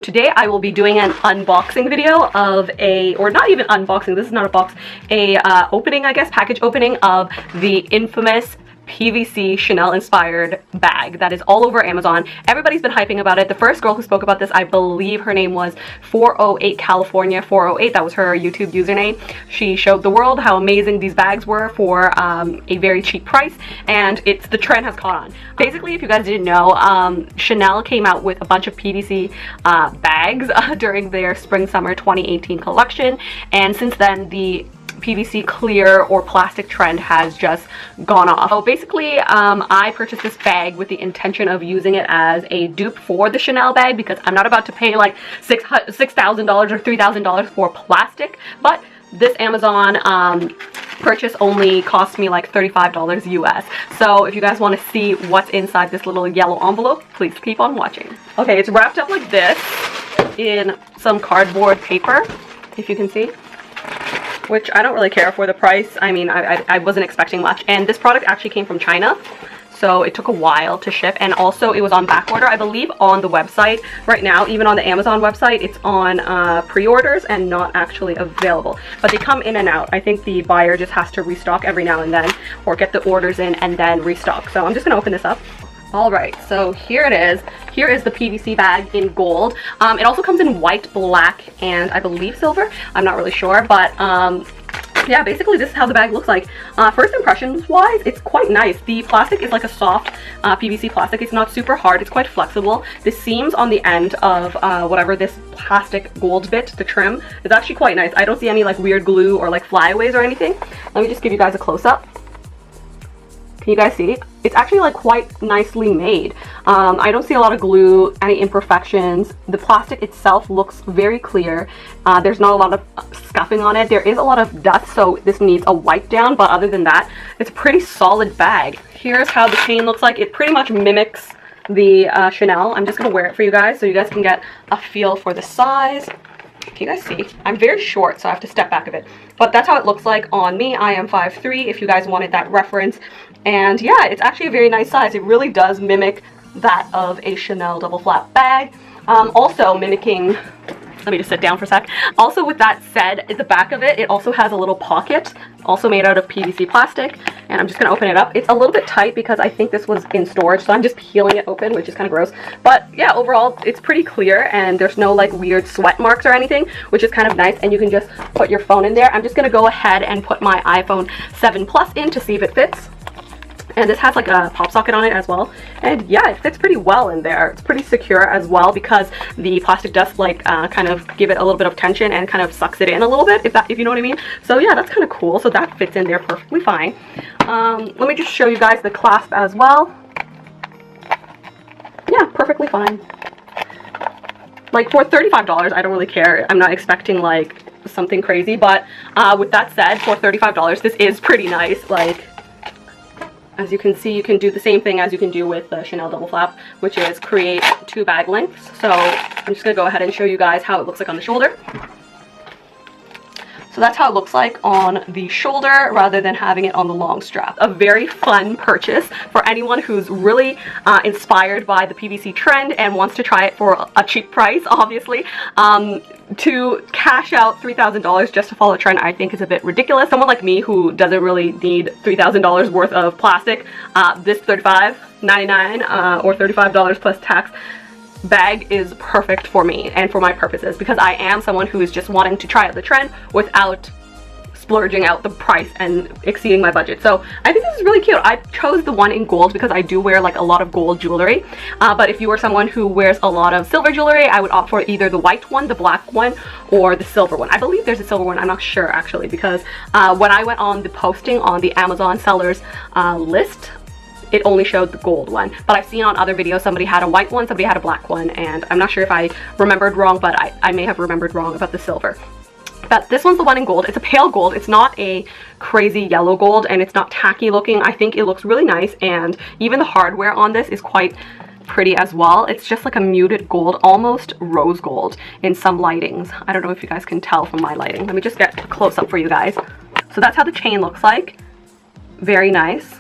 Today I will be doing an unboxing video of or not even unboxing, this is not a box, opening, I guess, package opening of the infamous PVC Chanel inspired bag that is all over Amazon. Everybody's been hyping about it. The first girl who spoke about this, I believe her name was 408 California 408. That was her YouTube username. She showed the world how amazing these bags were for a very cheap price, and the trend has caught on. Basically, if you guys didn't know, Chanel came out with a bunch of PVC bags during their spring summer 2018 collection, and since then the PVC clear or plastic trend has just gone off. So basically, I purchased this bag with the intention of using it as a dupe for the Chanel bag because I'm not about to pay like $6,000 or $3,000 for plastic, but this Amazon purchase only cost me like $35 US. So if you guys want to see what's inside this little yellow envelope, please keep on watching. Okay, it's wrapped up like this in some cardboard paper, if you can see, which I don't really care for the price. I mean, I wasn't expecting much, and this product actually came from China, so it took a while to ship, and also it was on back order, I believe, on the website right now. Even on the Amazon website, it's on pre-orders and not actually available, but they come in and out. I think the buyer just has to restock every now and then, or get the orders in and then restock. So I'm just gonna open this up. Alright, so here it is. Here is the PVC bag in gold. It also comes in white, black, and I believe silver. I'm not really sure, but yeah, basically this is how the bag looks like. First impressions wise, it's quite nice. The plastic is like a soft PVC plastic. It's not super hard. It's quite flexible. The seams on the end of whatever this plastic gold bit, the trim, is actually quite nice. I don't see any like weird glue or like flyaways or anything. Let me just give you guys a close-up. Can you guys see? It's actually like quite nicely made. I don't see a lot of glue, any imperfections. The plastic itself looks very clear. There's not a lot of scuffing on it. There is a lot of dust, so this needs a wipe down, but other than that, it's a pretty solid bag. Here's how the chain looks like. It pretty much mimics the Chanel. I'm just gonna wear it for you guys so you guys can get a feel for the size. Can you guys see? I'm very short, so I have to step back a bit. But that's how it looks like on me. I am 5'3", if you guys wanted that reference. And yeah, it's actually a very nice size. It really does mimic that of a Chanel double flap bag. Also mimicking, let me just sit down for a sec. Also, with that said, at the back of it, it also has a little pocket, also made out of PVC plastic. And I'm just gonna open it up. It's a little bit tight because I think this was in storage, so I'm just peeling it open, which is kind of gross. But yeah, overall, it's pretty clear, and there's no like weird sweat marks or anything, which is kind of nice. And you can just put your phone in there. I'm just gonna go ahead and put my iPhone 7 Plus in to see if it fits. And this has like a pop socket on it as well, and yeah, it fits pretty well in there. It's pretty secure as well because the plastic does like kind of give it a little bit of tension and kind of sucks it in a little bit, if you know what I mean. So yeah, that's kind of cool. So that fits in there perfectly fine. Let me just show you guys the clasp as well. Yeah, perfectly fine. Like for $35, I don't really care. I'm not expecting like something crazy, but with that said, for $35, this is pretty nice. Like, as you can see, you can do the same thing as you can do with the Chanel double flap, which is create 2 bag lengths. So I'm just gonna go ahead and show you guys how it looks like on the shoulder. So that's how it looks like on the shoulder rather than having it on the long strap. A very fun purchase for anyone who's really inspired by the PVC trend and wants to try it for a cheap price, obviously. To cash out $3,000 just to follow a trend, I think is a bit ridiculous. Someone like me who doesn't really need $3,000 worth of plastic, this $35.99 or $35 plus tax bag is perfect for me and for my purposes, because I am someone who is just wanting to try out the trend without splurging out the price and exceeding my budget. So I think this is really cute. I chose the one in gold because I do wear like a lot of gold jewelry, but if you are someone who wears a lot of silver jewelry, I would opt for either the white one, the black one, or the silver one. I believe there's a silver one. I'm not sure actually, because when I went on the posting on the Amazon sellers list, it only showed the gold one, but I've seen on other videos somebody had a white one, somebody had a black one, and I'm not sure if I remembered wrong, but I may have remembered wrong about the silver. But this one's the one in gold. It's a pale gold. It's not a crazy yellow gold, and it's not tacky looking. I think it looks really nice, and even the hardware on this is quite pretty as well. It's just like a muted gold, almost rose gold in some lightings. I don't know if you guys can tell from my lighting. Let me just get a close-up for you guys. So that's how the chain looks like. Very nice.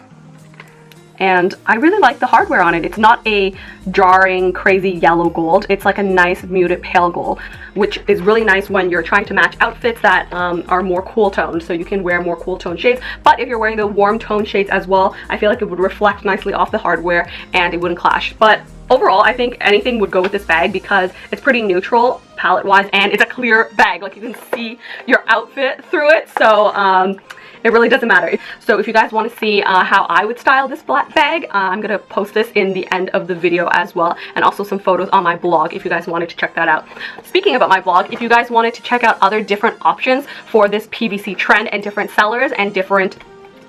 and I really like the hardware on it. It's not a jarring, crazy yellow gold. It's like a nice muted pale gold, which is really nice when you're trying to match outfits that are more cool toned, so you can wear more cool tone shades. But if you're wearing the warm tone shades as well, I feel like it would reflect nicely off the hardware and it wouldn't clash. But overall, I think anything would go with this bag because it's pretty neutral palette wise, and it's a clear bag. Like, you can see your outfit through it, so it really doesn't matter. So if you guys want to see how I would style this black bag, I'm going to post this in the end of the video as well, and also some photos on my blog if you guys wanted to check that out. Speaking about my blog, if you guys wanted to check out other different options for this PVC trend and different sellers and different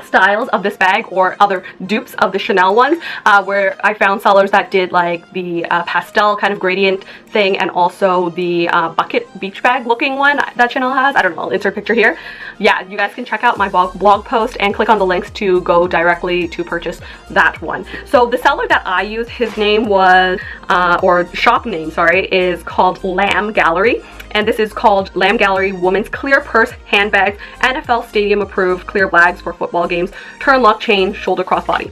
styles of this bag or other dupes of the Chanel ones, where I found sellers that did like the pastel kind of gradient thing and also the bucket beach bag looking one that Chanel has. I don't know, I'll insert picture here. Yeah, you guys can check out my blog post and click on the links to go directly to purchase that one. So the seller that I use, his name was, or shop name, sorry, is called Lamb Gallery. And this is called Lamb Gallery Women's Clear Purse Handbags, NFL Stadium Approved Clear Bags for Football Games, Turn Lock Chain, Shoulder Crossbody.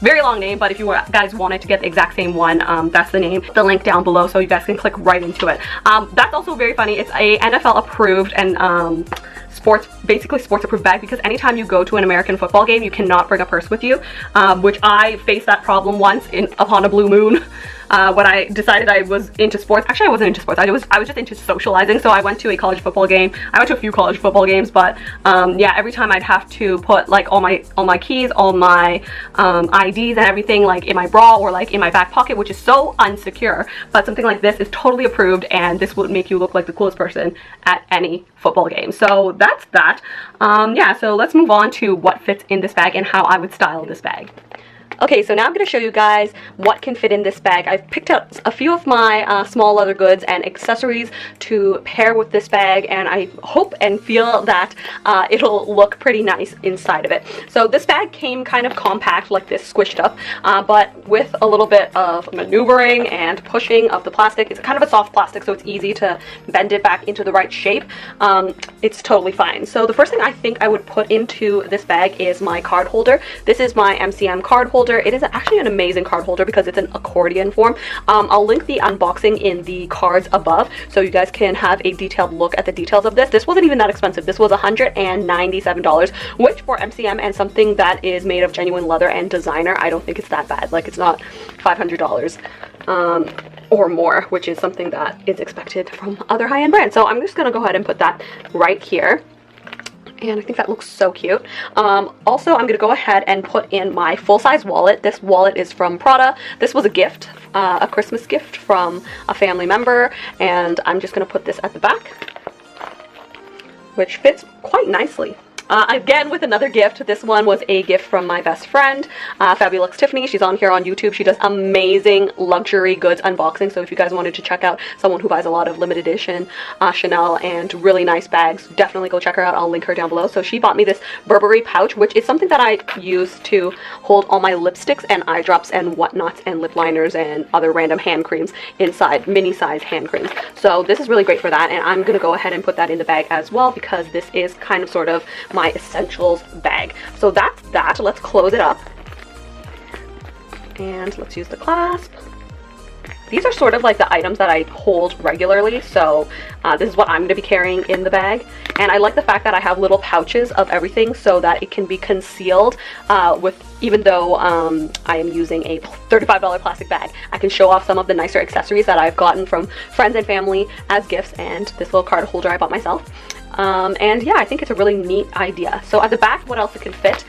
Very long name, but if you guys wanted to get the exact same one, that's the name. The link down below, so you guys can click right into it. That's also very funny. It's a NFL approved and basically sports approved bag, because anytime you go to an American football game, you cannot bring a purse with you, which I faced that problem once upon a blue moon. When I decided I was into sports. Actually, I wasn't into sports. I was just into socializing. So I went to a college football game. I went to a few college football games, but yeah, every time I'd have to put like all my keys, all my IDs and everything like in my bra or like in my back pocket, which is so unsecure. But something like this is totally approved, and this would make you look like the coolest person at any football game. So that's that. Yeah, so let's move on to what fits in this bag and how I would style this bag. Okay, so now I'm going to show you guys what can fit in this bag. I've picked out a few of my small leather goods and accessories to pair with this bag, and I hope and feel that it'll look pretty nice inside of it. So this bag came kind of compact, like this, squished up, but with a little bit of maneuvering and pushing of the plastic. It's kind of a soft plastic, so it's easy to bend it back into the right shape. It's totally fine. So the first thing I think I would put into this bag is my card holder. This is my MCM card holder. It is actually an amazing card holder because it's an accordion form. I'll link the unboxing in the cards above so you guys can have a detailed look at the details of this. This wasn't even that expensive. This was $197, which for MCM and something that is made of genuine leather and designer, I don't think it's that bad. Like, it's not $500 or more, which is something that is expected from other high-end brands. So I'm just gonna go ahead and put that right here. And I think that looks so cute. Also, I'm going to go ahead and put in my full-size wallet. This wallet is from Prada. This was a gift, a Christmas gift from a family member. And I'm just going to put this at the back, which fits quite nicely. Again, with another gift. This one was a gift from my best friend, Fabulous Tiffany. She's on here on YouTube. She does amazing luxury goods unboxing. So if you guys wanted to check out someone who buys a lot of limited edition Chanel and really nice bags, definitely go check her out. I'll link her down below. So she bought me this Burberry pouch, which is something that I use to hold all my lipsticks and eye drops and whatnots and lip liners and other random hand creams inside, mini size hand creams. So this is really great for that, and I'm gonna go ahead and put that in the bag as well because this is kind of sort of my essentials bag. So that's that. Let's close it up and let's use the clasp. These are sort of like the items that I hold regularly, so this is what I'm going to be carrying in the bag. And I like the fact that I have little pouches of everything so that it can be concealed even though I am using a $35 plastic bag. I can show off some of the nicer accessories that I've gotten from friends and family as gifts, and this little card holder I bought myself. And yeah, I think it's a really neat idea. So at the back, what else it can fit?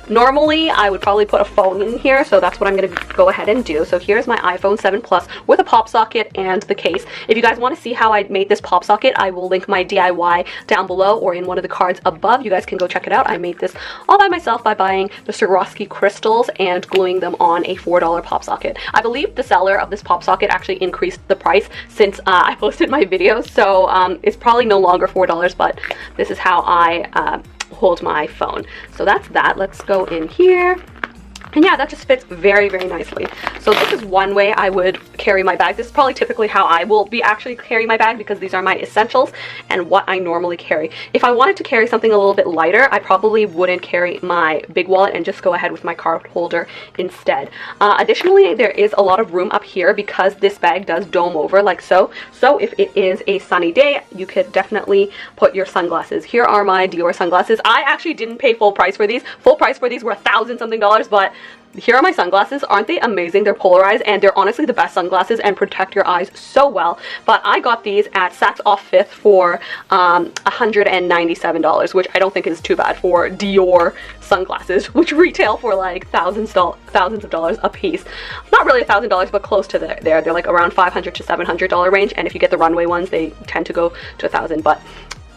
Normally, I would probably put a phone in here, so that's what I'm going to go ahead and do. So here's my iPhone 7 Plus with a pop socket and the case. If you guys want to see how I made this pop socket, I will link my DIY down below or in one of the cards above. You guys can go check it out. I made this all by myself by buying the Swarovski crystals and gluing them on a $4 pop socket. I believe the seller of this pop socket actually increased the price since I posted my video, so it's probably no longer $4, but this is how I hold my phone. So that's that. Let's go in here. And yeah, that just fits very, very nicely. So this is one way I would carry my bag. This is probably typically how I will be actually carrying my bag, because these are my essentials and what I normally carry. If I wanted to carry something a little bit lighter, I probably wouldn't carry my big wallet and just go ahead with my card holder instead. Additionally, there is a lot of room up here because this bag does dome over like so. So if it is a sunny day, you could definitely put your sunglasses. Here are my Dior sunglasses. I actually didn't pay full price for these. Full price for these were $1,000 something, but here are my sunglasses. Aren't they amazing? They're polarized and they're honestly the best sunglasses and protect your eyes so well. But I got these at Saks Off Fifth for $197, which I don't think is too bad for Dior sunglasses, which retail for like thousands of dollars a piece. Not really $1,000, but close to there. They're like around $500 to $700 range, and if you get the runway ones, they tend to go to $1,000. But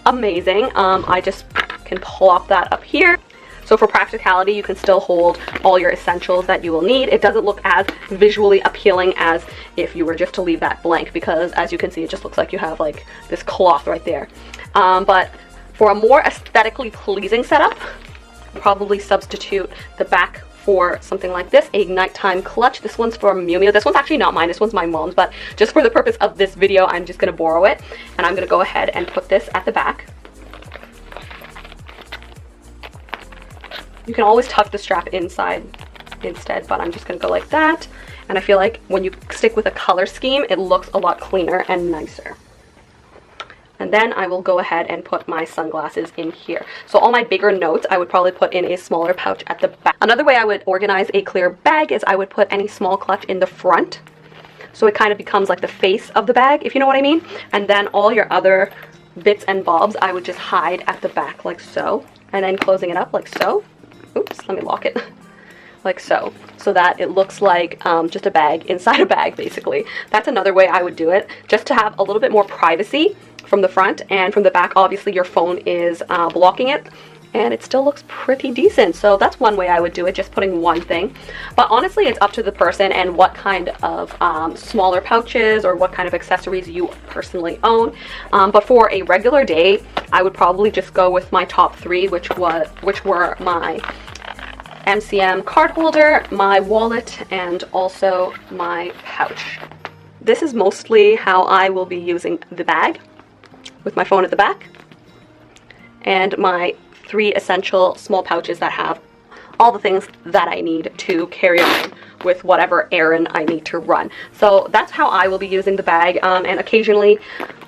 amazing. I just can plop that up here. So for practicality, you can still hold all your essentials that you will need. It doesn't look as visually appealing as if you were just to leave that blank, because as you can see, it just looks like you have like this cloth right there. But for a more aesthetically pleasing setup, probably substitute the back for something like this, a nighttime clutch. This one's from Miu Miu. This one's actually not mine, this one's my mom's, but just for the purpose of this video, I'm just gonna borrow it, and I'm gonna go ahead and put this at the back. You can always tuck the strap inside instead, but I'm just gonna go like that. And I feel like when you stick with a color scheme, it looks a lot cleaner and nicer. And then I will go ahead and put my sunglasses in here. So all my bigger notes, I would probably put in a smaller pouch at the back. Another way I would organize a clear bag is I would put any small clutch in the front. So it kind of becomes like the face of the bag, if you know what I mean. And then all your other bits and bobs, I would just hide at the back like so. And then closing it up like so. Oops, let me lock it. Like so that it looks like just a bag inside a bag, basically. That's another way I would do it, just to have a little bit more privacy from the front, and from the back obviously your phone is blocking it, and it still looks pretty decent. So that's one way I would do it, just putting one thing. But honestly, it's up to the person and what kind of smaller pouches or what kind of accessories you personally own. But for a regular day, I would probably just go with my top three, which were my MCM card holder, my wallet, and also my pouch. This is mostly how I will be using the bag, with my phone at the back, and my 3 essential small pouches that have all the things that I need to carry on with whatever errand I need to run. So that's how I will be using the bag, and occasionally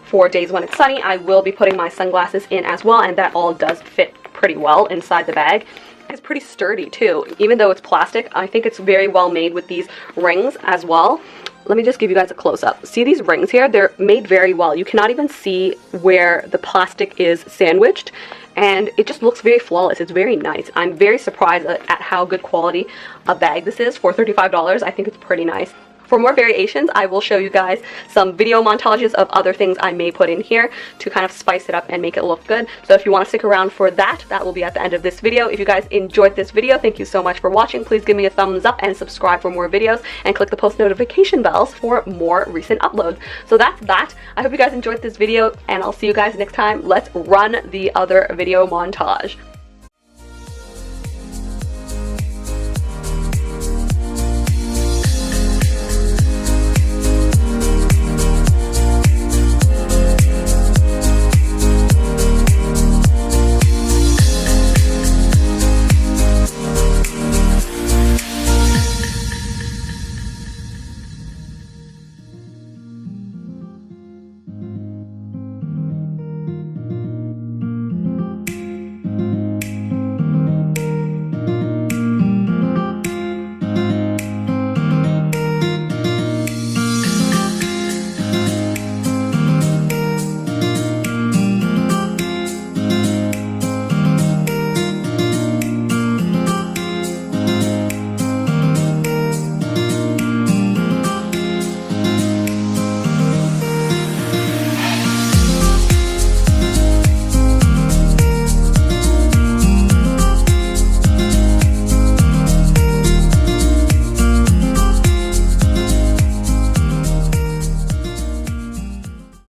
for days when it's sunny, I will be putting my sunglasses in as well, and that all does fit pretty well inside the bag. It's pretty sturdy too. Even though it's plastic, I think it's very well made with these rings as well. Let me just give you guys a close-up. See these rings here? They're made very well. You cannot even see where the plastic is sandwiched, and it just looks very flawless. It's very nice. I'm very surprised at how good quality a bag this is for $35. I think it's pretty nice. For more variations, I will show you guys some video montages of other things I may put in here to kind of spice it up and make it look good. So if you want to stick around for that, that will be at the end of this video. If you guys enjoyed this video, thank you so much for watching. Please give me a thumbs up and subscribe for more videos, and click the post notification bells for more recent uploads. So that's that. I hope you guys enjoyed this video, and I'll see you guys next time. Let's run the other video montage.